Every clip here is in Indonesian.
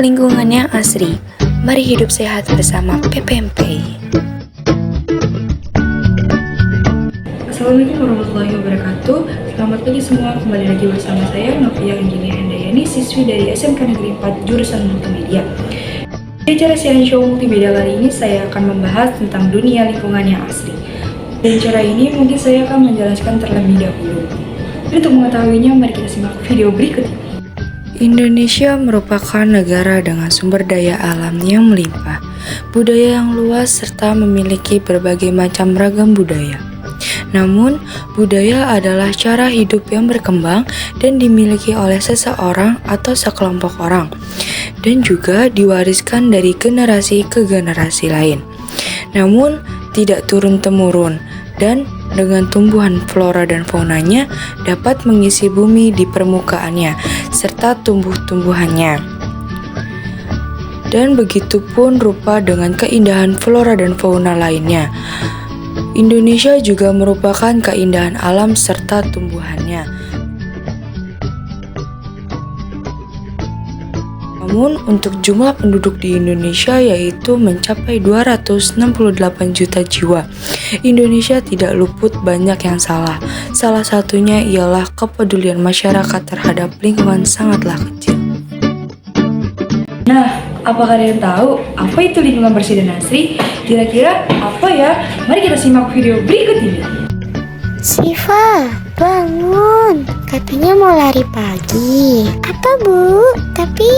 lingkungannya asri. Mari hidup sehat bersama PPMP. Assalamualaikum warahmatullahi wabarakatuh. Selamat pagi semua, kembali lagi bersama saya Novia Anggini Handayani, siswi dari SMK Negeri 4 jurusan Multimedia. Di acara siaran show multimedia kali ini saya akan membahas tentang dunia lingkungan yang asri. Dan cara ini mungkin saya akan menjelaskan terlebih dahulu. Untuk mengetahuinya, mari kita simak video berikut ini. Indonesia merupakan negara dengan sumber daya alam yang melimpah, budaya yang luas, serta memiliki berbagai macam ragam budaya. Namun, budaya adalah cara hidup yang berkembang dan dimiliki oleh seseorang atau sekelompok orang, dan juga diwariskan dari generasi ke generasi lain. Namun, tidak turun-temurun, dan dengan tumbuhan flora dan faunanya dapat mengisi bumi di permukaannya serta tumbuh-tumbuhannya. Dan begitu pun rupa dengan keindahan flora dan fauna lainnya. Indonesia juga merupakan keindahan alam serta tumbuhannya. Namun untuk jumlah penduduk di Indonesia yaitu mencapai 268 juta jiwa. Indonesia tidak luput banyak yang salah. Salah satunya ialah kepedulian masyarakat terhadap lingkungan sangatlah kecil. Nah, apa kalian tahu apa itu lingkungan bersih dan asri? Kira-kira apa ya? Mari kita simak video berikut ini. Siva, bangun. Katanya mau lari pagi. Apa, Bu? Tapi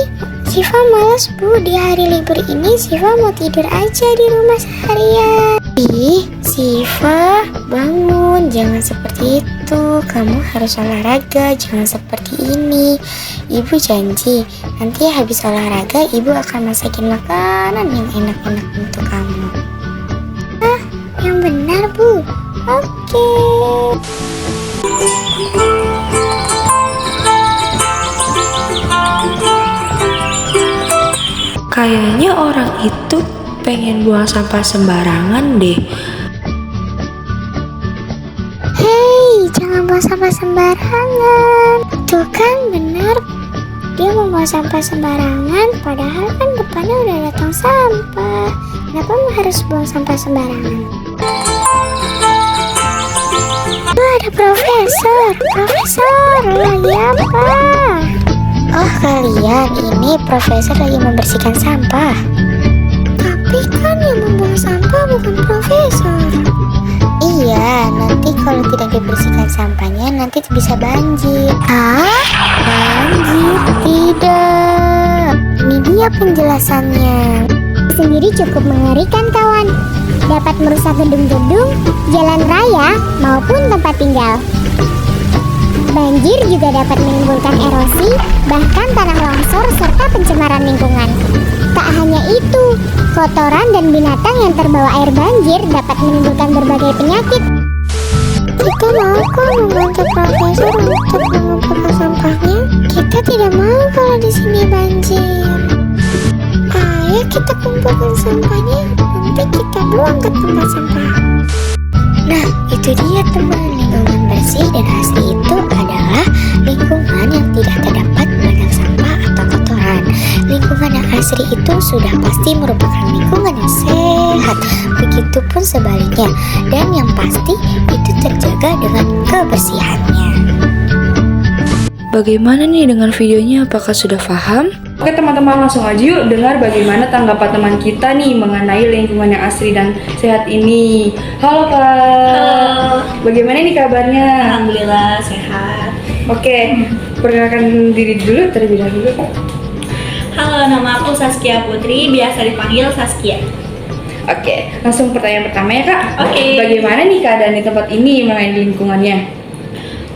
Siva malas, Bu. Di hari libur ini Siva mau tidur aja di rumah seharian. Ih, Siva, bangun. Jangan seperti itu. Kamu harus olahraga, jangan seperti ini. Ibu janji, nanti habis olahraga Ibu akan masakin makanan yang enak-enak untuk kamu. Ah, yang benar, Bu. Oke. Kayaknya orang itu pengen buang sampah sembarangan deh. Hei, jangan buang sampah sembarangan. Tuh kan benar, dia mau buang sampah sembarangan, padahal kan depannya udah datang sampah. Kenapa harus buang sampah sembarangan? Ada profesor lagi apa? Oh kalian, ini profesor lagi membersihkan sampah. Tapi kan yang membuang sampah bukan profesor. Iya, nanti kalau tidak dibersihkan sampahnya nanti bisa banjir. Ah, banjir? Tidak. Ini dia penjelasannya. Sendiri cukup mengerikan kawan. Dapat merusak gedung-gedung, jalan raya, maupun tempat tinggal. Banjir juga dapat menimbulkan erosi, bahkan tanah longsor serta pencemaran lingkungan. Tak hanya itu, kotoran dan binatang yang terbawa air banjir dapat menimbulkan berbagai penyakit. Kita mau kok membantu profesor untuk mengumpulkan sampahnya. Kita tidak mau kalau di sini banjir. Ayo kita kumpulkan sampahnya, nanti kita buang ke tempat sampah. Nah, itu dia teman, lingkungan bersih dan asri itu adalah lingkungan yang tidak terdapat banyak sampah atau kotoran. Lingkungan yang asri itu sudah pasti merupakan lingkungan yang sehat, begitupun sebaliknya, dan yang pasti itu terjaga dengan kebersihannya. Bagaimana nih dengan videonya? Apakah sudah paham? Oke teman-teman, langsung aja yuk dengar bagaimana tanggapan teman kita nih mengenai lingkungan yang asri dan sehat ini. Halo Kak. Halo. Bagaimana nih kabarnya? Alhamdulillah sehat. Oke, perkenalkan diri dulu terlebih dahulu. Halo, nama aku Saskia Putri, biasa dipanggil Saskia. Oke, langsung pertanyaan pertama ya Kak. Oke. Bagaimana nih keadaan di tempat ini mengenai lingkungannya?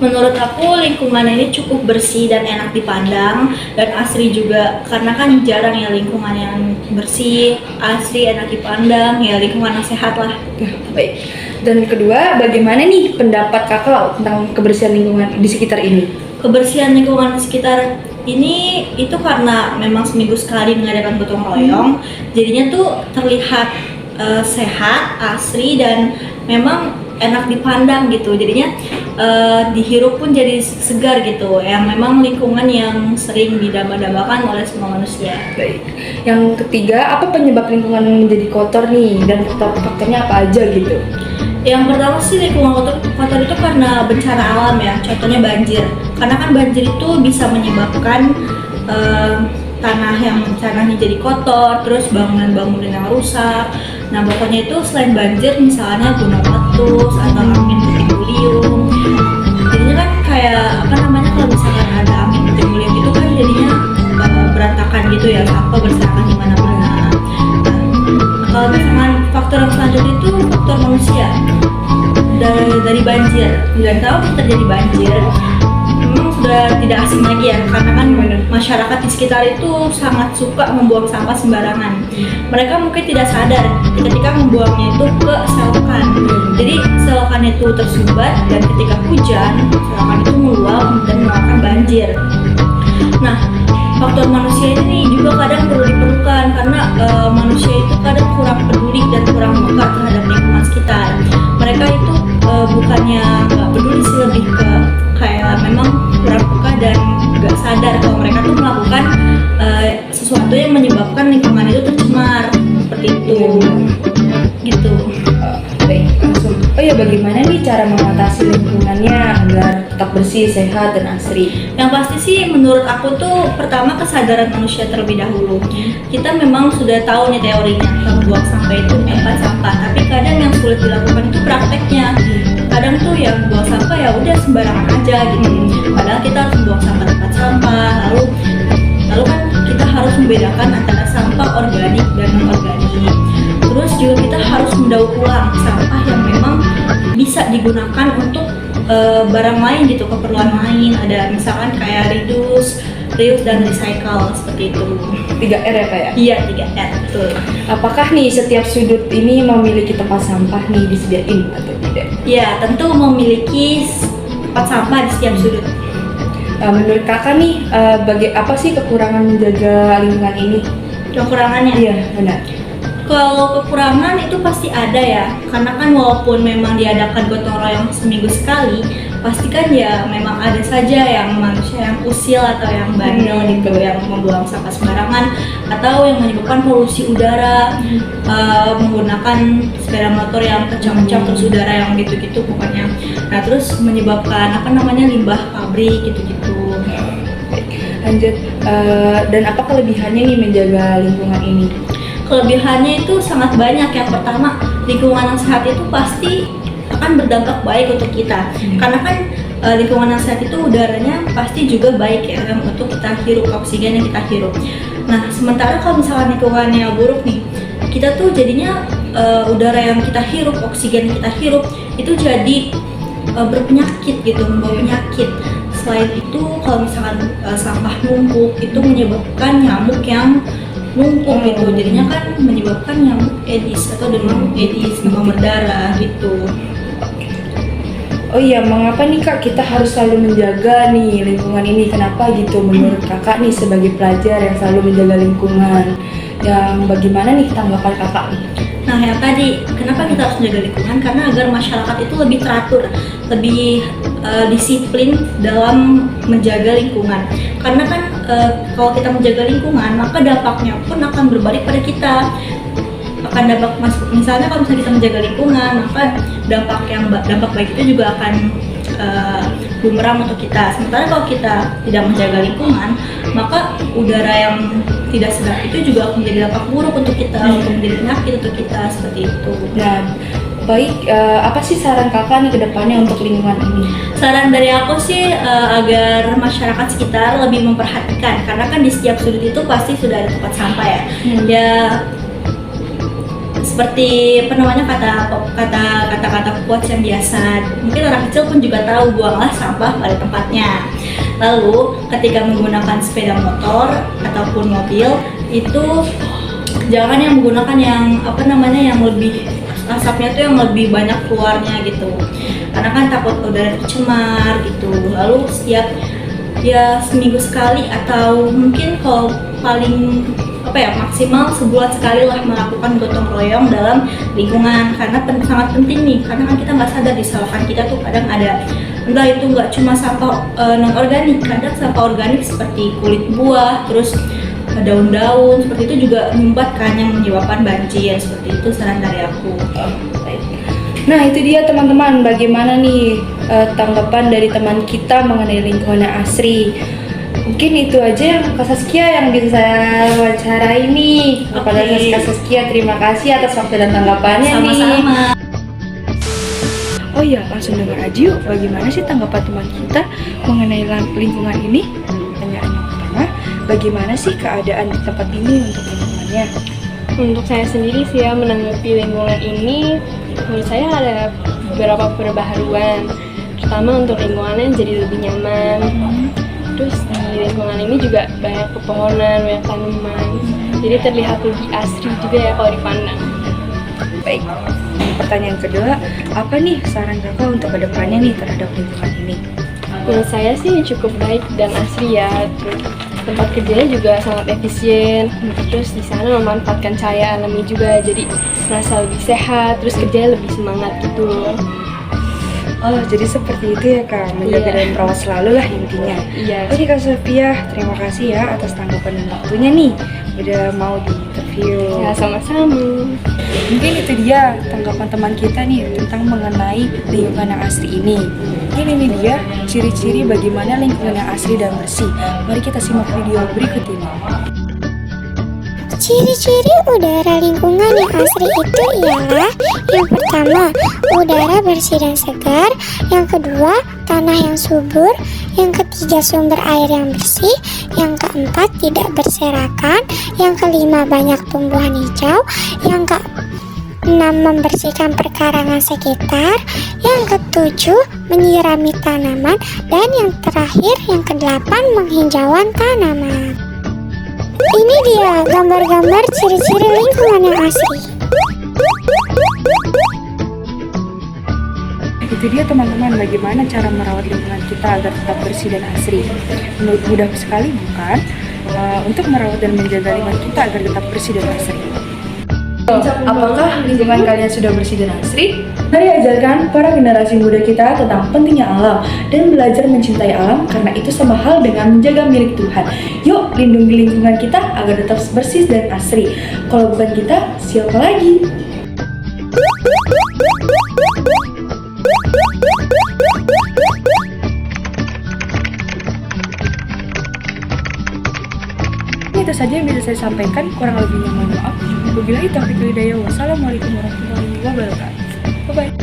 Menurut aku lingkungan ini cukup bersih dan enak dipandang dan asri juga, karena kan jarang ya lingkungan yang bersih, asri, enak dipandang, ya lingkungan yang sehat lah. Baik. Dan kedua, bagaimana nih pendapat Kakak tentang kebersihan lingkungan di sekitar ini? Kebersihan lingkungan di sekitar ini itu karena memang seminggu sekali mengadakan gotong royong, jadinya tuh terlihat sehat, asri, dan memang enak dipandang gitu, jadinya dihirup pun jadi segar gitu, yang memang lingkungan yang sering didamba-dambakan oleh semua manusia. Baik. Yang ketiga, apa penyebab lingkungan menjadi kotor nih dan faktor-faktornya apa aja gitu? Yang pertama sih lingkungan kotor itu karena bencana alam ya, contohnya banjir. Karena kan banjir itu bisa menyebabkan tanahnya jadi kotor, terus bangunan-bangunan yang rusak. Nah pokoknya itu selain banjir, misalnya gunung meletus atau angin puting beliung. Jadinya kan kayak kalau misalkan ada angin puting beliung itu kan jadinya berantakan gitu ya, sampah berserakan di mana-mana. Kalau misalkan faktor yang selanjutnya itu faktor manusia dari banjir. Dan tahu terjadi banjir memang sudah tidak asing lagi ya, karena kan masyarakat di sekitar itu sangat suka membuang sampah sembarangan. Mereka mungkin tidak sadar ketika membuangnya itu ke selokan. Jadi selokan itu tersumbat dan ketika hujan selokan itu meluap dan menyebabkan banjir. Nah, faktor manusia ini juga kadang perlu diperlukan karena manusia itu kadang kurang peduli dan kurang peka terhadap lingkungan sekitar. Mereka itu bukannya nggak peduli sih, lebih ke kayak memang kurang peka dan nggak sadar kalau mereka tuh melakukan sesuatu yang menyebabkan lingkungan itu tercemar seperti itu. Gitu. Baik, langsung. Oh ya, bagaimana nih cara mengatasi lingkungannya agar tetap bersih, sehat, dan asri? Yang pasti sih menurut aku tuh pertama kesadaran manusia terlebih dahulu. Kita memang sudah tahu nih teorinya kalau buang sampah itu tempat sampah, tapi kadang yang sulit dilakukan itu prakteknya. Kadang tuh yang buang sampah ya udah sembarangan aja gitu. Padahal kita harus buang sampah tempat sampah. Lalu kan kita harus membedakan antara sampah organik dan non organik. Terus juga kita harus mendaur ulang sampah yang memang bisa digunakan untuk barang lain gitu, keperluan lain. Ada misalkan kayak reuse dan recycle seperti itu. 3R ya Kak ya? Iya, 3R, betul. Apakah nih setiap sudut ini memiliki tempat sampah nih disediain atau tidak? Iya, tentu memiliki tempat sampah di setiap sudut. Menurut kakak nih, apa sih kekurangan menjaga lingkungan ini? Kekurangannya? Iya, benar. Kalau kekurangan itu pasti ada ya, karena kan walaupun memang diadakan gotong royong seminggu sekali, pasti kan ya memang ada saja yang manusia yang usil atau yang bandel gitu, yang membuang sampah sembarangan atau yang menyebabkan polusi udara, menggunakan sepeda motor yang kencang-kencang terus udara yang gitu-gitu pokoknya. Nah terus menyebabkan limbah pabrik gitu-gitu. Lanjut, dan apa kelebihannya nih menjaga lingkungan ini? Kelebihannya itu sangat banyak. Yang pertama, lingkungan yang sehat itu pasti akan berdampak baik untuk kita. Karena kan lingkungan yang sehat itu udaranya pasti juga baik ya untuk kita hirup, oksigen yang kita hirup. Nah, sementara kalau misalnya lingkungannya buruk nih, kita tuh jadinya udara yang kita hirup, oksigen yang kita hirup itu jadi berpenyakit gitu, membawa penyakit. Selain itu, kalau misalkan sampah numpuk itu menyebabkan nyamuk yang numpuk gitu, jadinya kan menyebabkan nyamuk Aedes atau demam berdarah gitu. Oh iya, mengapa nih Kak kita harus selalu menjaga nih lingkungan ini? Kenapa gitu menurut Kakak nih sebagai pelajar yang selalu menjaga lingkungan? Yang bagaimana nih tanggapan Kakak nih? Nah yang tadi, kenapa kita harus menjaga lingkungan? Karena agar masyarakat itu lebih teratur, lebih disiplin dalam menjaga lingkungan. Karena kan kalau kita menjaga lingkungan, maka dampaknya pun akan berbalik pada kita. Akan misalnya kalau misalnya kita menjaga lingkungan, maka dampak baik itu juga akan bumerang untuk kita. Sementara kalau kita tidak menjaga lingkungan, maka udara yang tidak sedap itu juga akan menjadi dampak buruk untuk kita, untuk menjadi penyakit untuk kita, seperti itu. Nah, baik, apa sih saran Kakak nih ke depannya untuk lingkungan ini? Saran dari aku sih agar masyarakat sekitar lebih memperhatikan, karena kan di setiap sudut itu pasti sudah ada tempat sampah ya. Ya seperti kata-kata quotes yang biasa, mungkin orang kecil pun juga tahu, buanglah sampah pada tempatnya. Lalu ketika menggunakan sepeda motor ataupun mobil itu jangan yang menggunakan yang lebih asapnya tuh yang lebih banyak keluarnya gitu, karena kan takut udara tercemar gitu. Lalu setiap seminggu sekali atau mungkin kalau paling maksimal sebulan sekali lah melakukan gotong royong dalam lingkungan, karena sangat penting nih, karena kan kita nggak sadar di selokan kita tuh kadang ada, enggak itu nggak cuma sampah non organik, kadang sampah organik seperti kulit buah, terus daun-daun seperti itu juga nyumbat kan yang menyebabkan banjir. Seperti itu saran dari aku. Nah itu dia teman-teman, bagaimana nih tanggapan dari teman kita mengenai lingkungan Asri. Mungkin itu aja yang Kak Saskia yang bisa saya wawancarai nih. Kepada Kak Saskia, terima kasih atas waktu dan tanggapannya nih. Sama-sama. Oh iya, langsung dengar aja yuk bagaimana sih tanggapan teman kita mengenai lingkungan ini. Pertanyaan yang pertama, bagaimana sih keadaan di tempat ini untuk lingkungannya? Untuk saya sendiri sih ya, menanggapi lingkungan ini, menurut saya ada beberapa perubahan. Pertama, untuk lingkungannya jadi lebih nyaman. Terus di lingkungan ini juga banyak pepohonan, banyak tanaman. Jadi terlihat lebih asri juga ya kalau dipandang. Baik, pertanyaan kedua, apa nih saran kakak untuk kedepannya nih terhadap lingkungan ini? Menurut saya sih cukup baik dan asri ya. Terus tempat kerjanya juga sangat efisien. Terus di sana memanfaatkan cahaya alami juga, jadi merasa lebih sehat. Terus kerjanya lebih semangat gitu loh. Oh, jadi seperti itu ya Kak, menjaga dan merawat selalu lah intinya. Iya. Oke Kak Sofia, terima kasih ya atas tanggapan dan waktunya nih, udah mau di interview. Ya sama-sama. Mungkin itu dia tanggapan teman kita nih tentang mengenai lingkungan yang asri ini. Mungkin ini dia ciri-ciri bagaimana lingkungan yang asri dan bersih. Mari kita simak video berikut ini. Ciri-ciri udara lingkungan yang asri itu ialah: yang pertama, udara bersih dan segar; yang kedua, tanah yang subur; yang ketiga, sumber air yang bersih; yang keempat, tidak berserakan; yang kelima, banyak tumbuhan hijau; yang keenam, membersihkan perkarangan sekitar; yang ketujuh, menyirami tanaman; dan yang terakhir, yang kedelapan, menghijauan tanaman. Ini dia gambar-gambar ciri-ciri lingkungan yang asri. Itu dia teman-teman, bagaimana cara merawat lingkungan kita agar tetap bersih dan asri. Mudah sekali bukan? Untuk merawat dan menjaga lingkungan kita agar tetap bersih dan asri. Apakah lingkungan kalian sudah bersih dan asri? Mari ajarkan para generasi muda kita tentang pentingnya alam dan belajar mencintai alam, karena itu sama hal dengan menjaga milik Tuhan. Yuk lindungi lingkungan kita agar tetap bersih dan asri. Kalau bukan kita, siapa lagi? Itu saja yang bisa saya sampaikan, kurang lebihnya mohon maaf. Wabillahi taufiq wal hidayah. Wassalamualaikum warahmatullahi wabarakatuh. Bye bye.